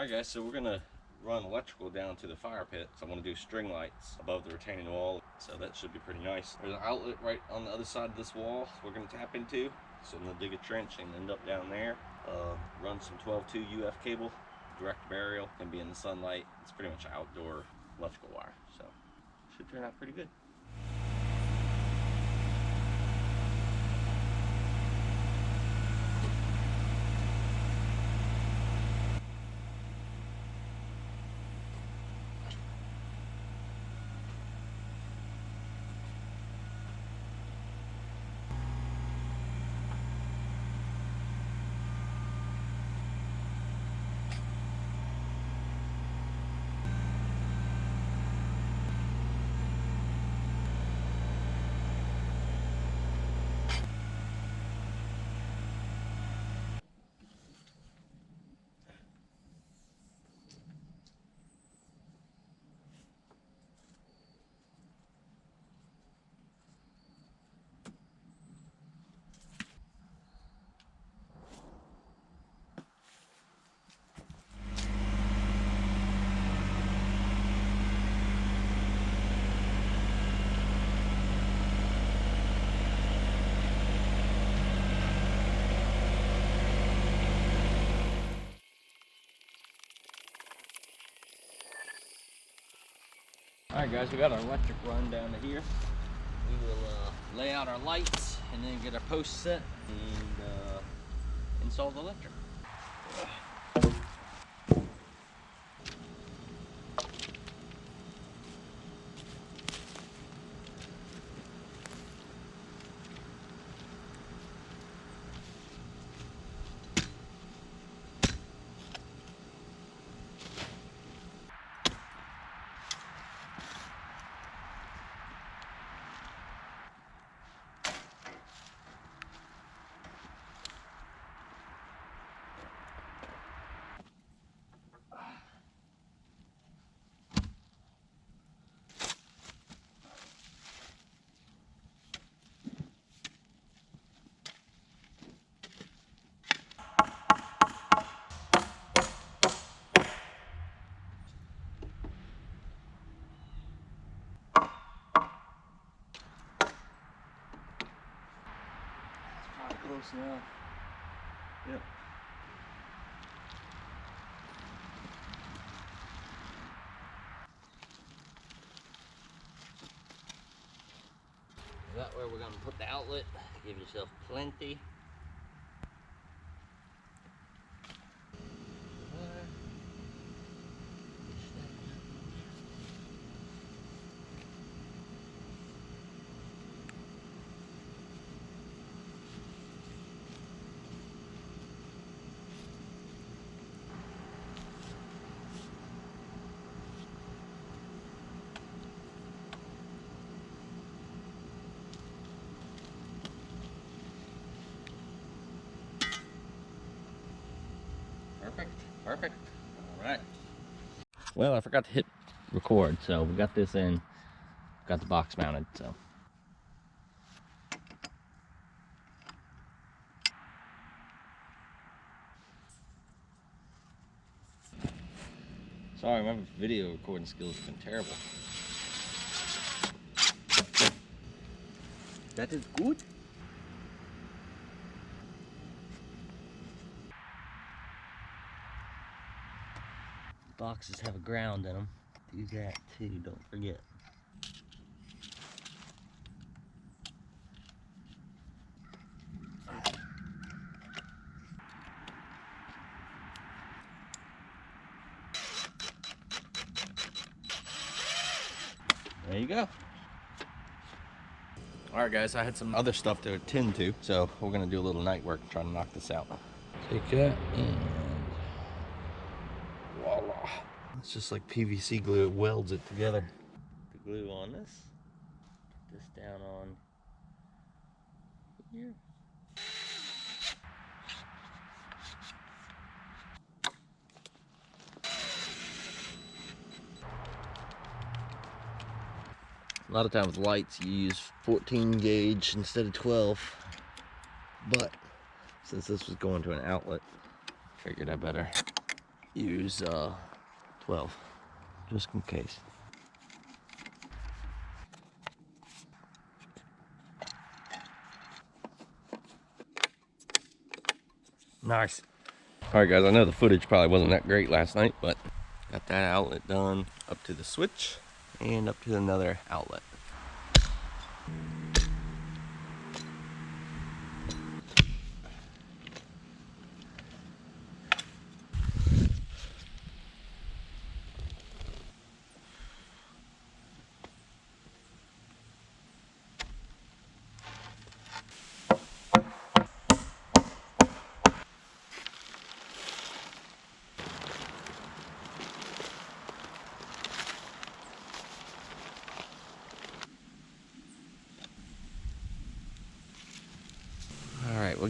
Alright guys, so we're gonna run electrical down to the fire pit. So I'm gonna do string lights above the retaining wall. So that should be pretty nice. There's an outlet right on the other side of this wall we're gonna tap into. So I'm gonna dig a trench and end up down there. Run some 12-2 UF cable, direct burial, can be in the sunlight. It's pretty much outdoor electrical wire. So should turn out pretty good. Alright guys, we got our electric run down to here. We will lay out our lights and then get our posts set and install the electric. Close now. Yep. That way we're going to put the outlet. Give yourself plenty. Perfect. All right. Well, I forgot to hit record, so we got this in. Got the box mounted, so. Sorry, my video recording skills have been terrible. That is good. Boxes have a ground in them. Do that too, don't forget. There you go. Alright guys, I had some other stuff to attend to, so we're gonna do a little night work trying to knock this out. Take that and voila. It's just like PVC glue, it welds it together. The glue on this. Put this down on here. A lot of times with lights you use 14 gauge instead of 12, but since this was going to an outlet, figured I better use 12, just in case. Nice. All right, guys, I know the footage probably wasn't that great last night, but got that outlet done up to the switch and up to another outlet. Alright, we're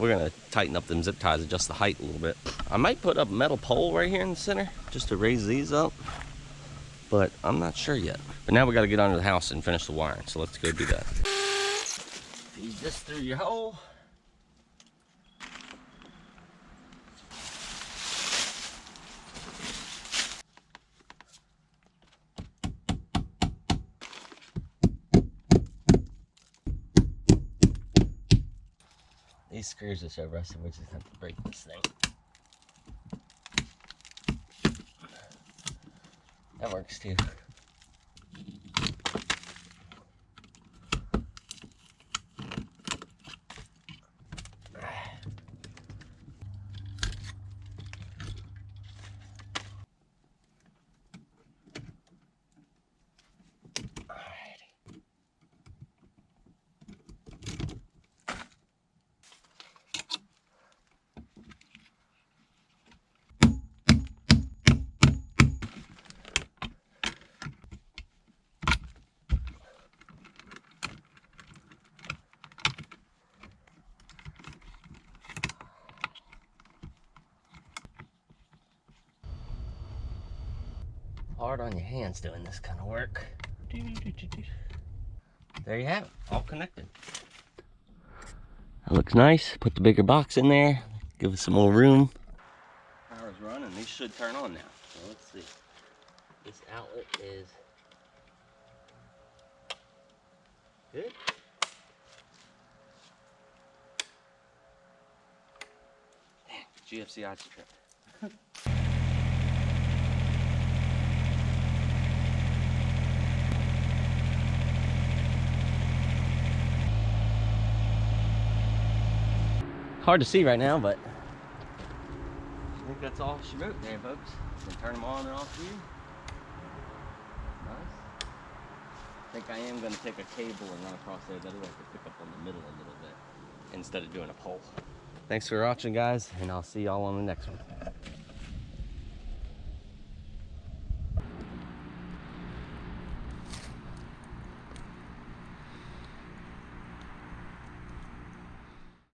gonna tighten up them zip ties, adjust the height a little bit. I might put up a metal pole right here in the center just to raise these up, but I'm not sure yet. But now we gotta get under the house and finish the wiring, so let's go do that. Feed this through your hole. These screws are so rusty, we just have to break this thing. That works too. Hard on your hands doing this kind of work. There you have it, all connected. That looks nice. Put the bigger box in there, give us some more room. Power's running, these should turn on now. So let's see. This outlet is good. Damn, GFC odds trip. Hard to see right now, but I think that's all she wrote there, folks. You can turn them on and off here. Nice. I think I am going to take a cable and run across there. That way I can pick up on the middle a little bit instead of doing a pole. Thanks for watching, guys, and I'll see y'all on the next one.